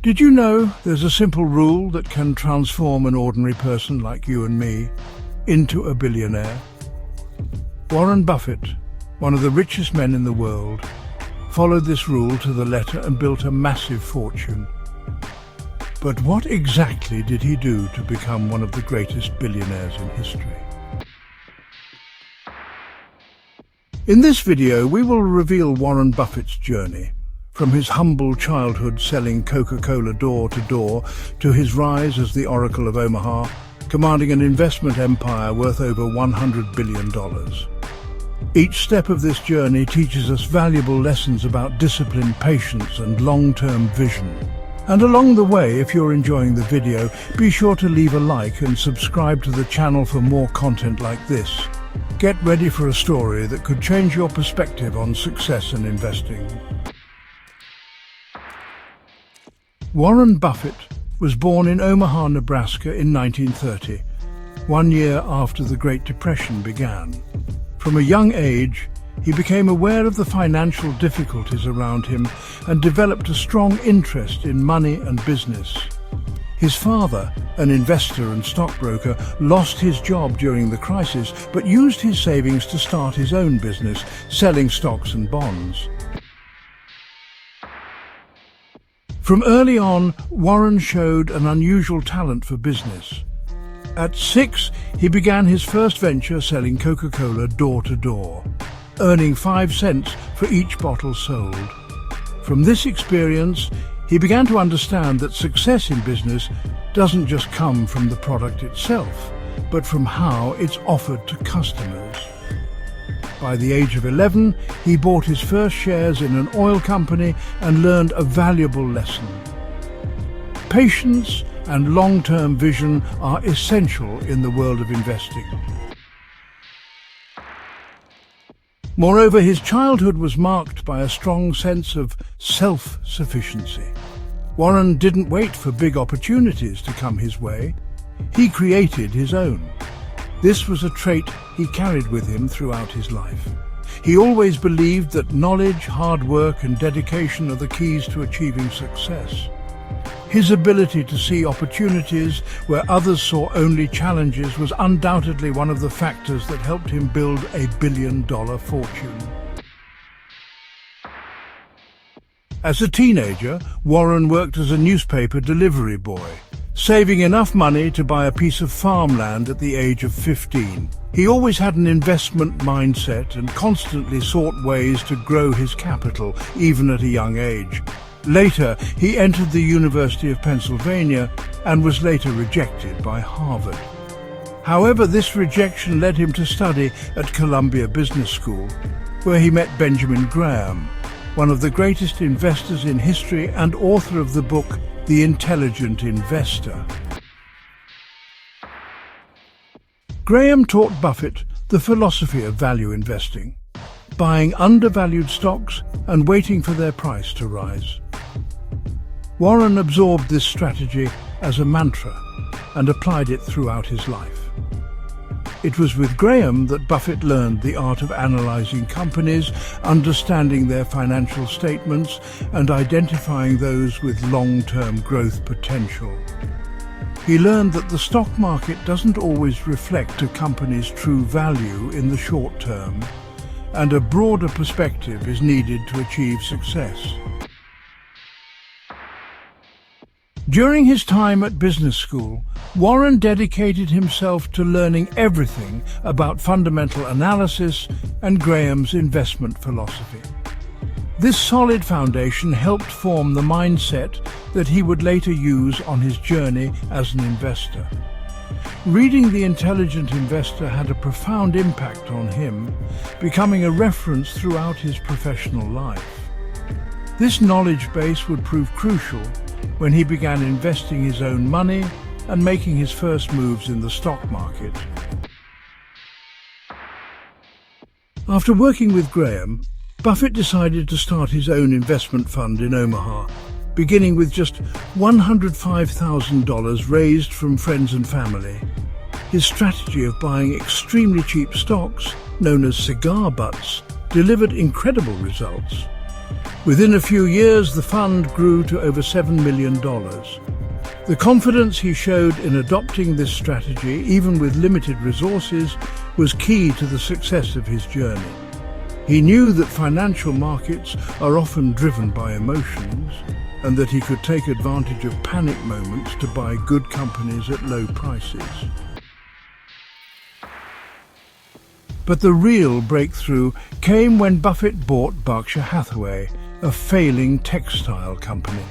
Did you know there's a simple rule that can transform an ordinary person like you and me into a billionaire? Warren Buffett, one of the richest men in the world, followed this rule to the letter and built a massive fortune. But what exactly did he do to become one of the greatest billionaires in history? In this video, we will reveal Warren Buffett's journey, from his humble childhood selling Coca-Cola door to door to his rise as the Oracle of Omaha, commanding an investment empire worth over $100 billion. Each step of this journey teaches us valuable lessons about discipline, patience, and long-term vision. And along the way, if you're enjoying the video, be sure to leave a like and subscribe to the channel for more content like this. Get ready for a story that could change your perspective on success and investing. Warren Buffett was born in Omaha, Nebraska in 1930, 1 year after the Great Depression began. From a young age, he became aware of the financial difficulties around him and developed a strong interest in money and business. His father, an investor and stockbroker, lost his job during the crisis but used his savings to start his own business, selling stocks and bonds. From early on, Warren showed an unusual talent for business. At 6, he began his first venture selling Coca-Cola door to door, earning 5 cents for each bottle sold. From this experience, he began to understand that success in business doesn't just come from the product itself, but from how it's offered to customers. By the age of 11, he bought his first shares in an oil company and learned a valuable lesson. Patience and long-term vision are essential in the world of investing. Moreover, his childhood was marked by a strong sense of self-sufficiency. Warren didn't wait for big opportunities to come his way. He created his own. This was a trait he carried with him throughout his life. He always believed that knowledge, hard work, and dedication are the keys to achieving success. His ability to see opportunities where others saw only challenges was undoubtedly one of the factors that helped him build a billion-dollar fortune. As a teenager, Warren worked as a newspaper delivery boy, saving enough money to buy a piece of farmland at the age of 15. He always had an investment mindset and constantly sought ways to grow his capital, even at a young age. Later, he entered the University of Pennsylvania and was later rejected by Harvard. However, this rejection led him to study at Columbia Business School, where he met Benjamin Graham, one of the greatest investors in history and author of the book The Intelligent Investor. Graham taught Buffett the philosophy of value investing, buying undervalued stocks and waiting for their price to rise. Warren absorbed this strategy as a mantra and applied it throughout his life. It was with Graham that Buffett learned the art of analyzing companies, understanding their financial statements, and identifying those with long-term growth potential. He learned that the stock market doesn't always reflect a company's true value in the short term, and a broader perspective is needed to achieve success. During his time at business school, Warren dedicated himself to learning everything about fundamental analysis and Graham's investment philosophy. This solid foundation helped form the mindset that he would later use on his journey as an investor. Reading The Intelligent Investor had a profound impact on him, becoming a reference throughout his professional life. This knowledge base would prove crucial when he began investing his own money and making his first moves in the stock market. After working with Graham, Buffett decided to start his own investment fund in Omaha, beginning with just $105,000 raised from friends and family. His strategy of buying extremely cheap stocks, known as cigar butts, delivered incredible results. Within a few years, the fund grew to over $7 million. The confidence he showed in adopting this strategy, even with limited resources, was key to the success of his journey. He knew that financial markets are often driven by emotions, and that he could take advantage of panic moments to buy good companies at low prices. But the real breakthrough came when Buffett bought Berkshire Hathaway, a failing textile company.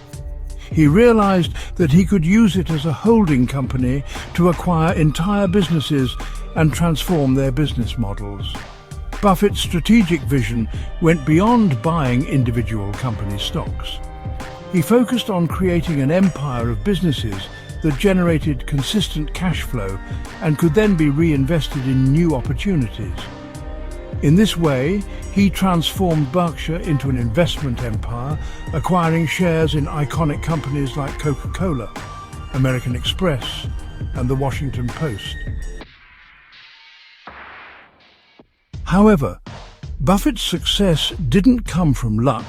He realized that he could use it as a holding company to acquire entire businesses and transform their business models. Buffett's strategic vision went beyond buying individual company stocks. He focused on creating an empire of businesses that generated consistent cash flow and could then be reinvested in new opportunities. In this way, he transformed Berkshire into an investment empire, acquiring shares in iconic companies like Coca-Cola, American Express, and the Washington Post. However, Buffett's success didn't come from luck,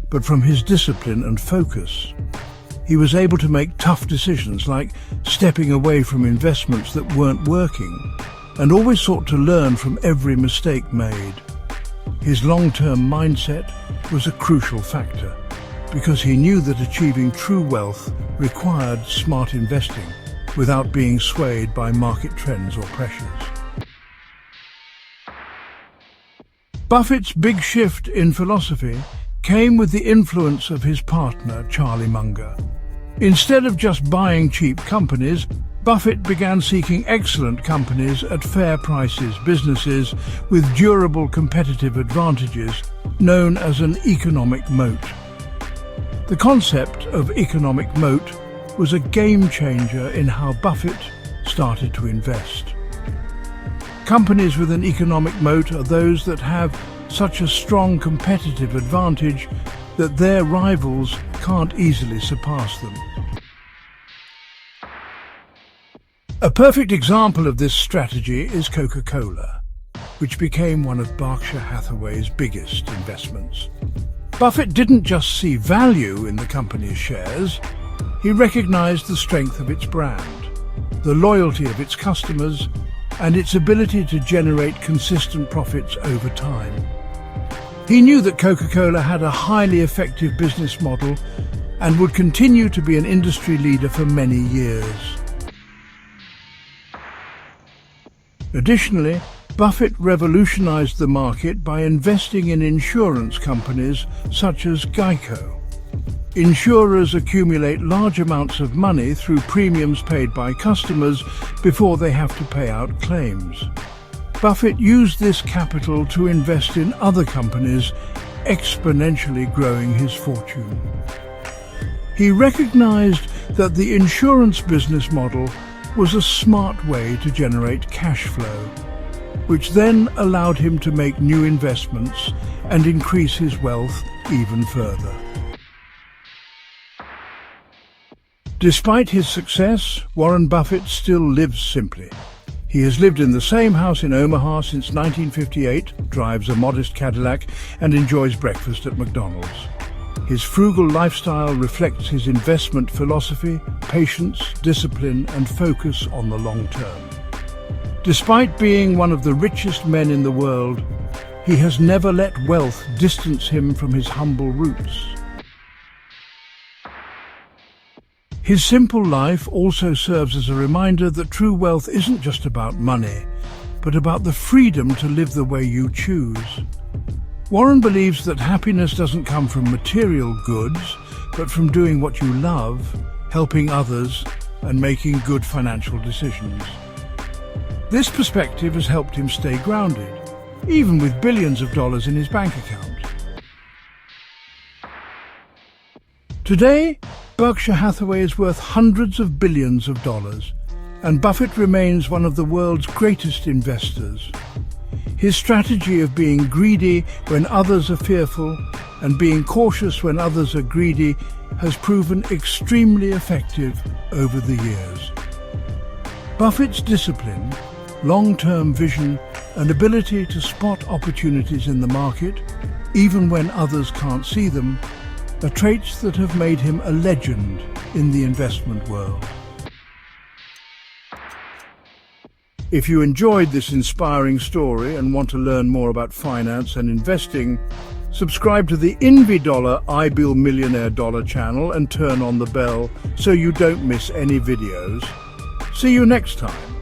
but from his discipline and focus. He was able to make tough decisions like stepping away from investments that weren't working, and always sought to learn from every mistake made. His long-term mindset was a crucial factor, because he knew that achieving true wealth required smart investing without being swayed by market trends or pressures. Buffett's big shift in philosophy came with the influence of his partner, Charlie Munger. Instead of just buying cheap companies, Buffett began seeking excellent companies at fair prices, businesses with durable competitive advantages, known as an economic moat. The concept of economic moat was a game changer in how Buffett started to invest. Companies with an economic moat are those that have such a strong competitive advantage that their rivals can't easily surpass them. A perfect example of this strategy is Coca-Cola, which became one of Berkshire Hathaway's biggest investments. Buffett didn't just see value in the company's shares, he recognized the strength of its brand, the loyalty of its customers, and its ability to generate consistent profits over time. He knew that Coca-Cola had a highly effective business model and would continue to be an industry leader for many years. Additionally, Buffett revolutionized the market by investing in insurance companies such as Geico. Insurers accumulate large amounts of money through premiums paid by customers before they have to pay out claims. Buffett used this capital to invest in other companies, exponentially growing his fortune. He recognized that the insurance business model was a smart way to generate cash flow, which then allowed him to make new investments and increase his wealth even further. Despite his success, Warren Buffett still lives simply. He has lived in the same house in Omaha since 1958, drives a modest Cadillac, and enjoys breakfast at McDonald's. His frugal lifestyle reflects his investment philosophy, patience, discipline, and focus on the long term. Despite being one of the richest men in the world, he has never let wealth distance him from his humble roots. His simple life also serves as a reminder that true wealth isn't just about money, but about the freedom to live the way you choose. Warren believes that happiness doesn't come from material goods, but from doing what you love, helping others, and making good financial decisions. This perspective has helped him stay grounded, even with billions of dollars in his bank account. Today, Berkshire Hathaway is worth hundreds of billions of dollars, and Buffett remains one of the world's greatest investors. His strategy of being greedy when others are fearful and being cautious when others are greedy has proven extremely effective over the years. Buffett's discipline, long-term vision, and ability to spot opportunities in the market even when others can't see them, are traits that have made him a legend in the investment world. If you enjoyed this inspiring story and want to learn more about finance and investing, subscribe to the unveil Millionaire Dollar channel and turn on the bell so you don't miss any videos. See you next time.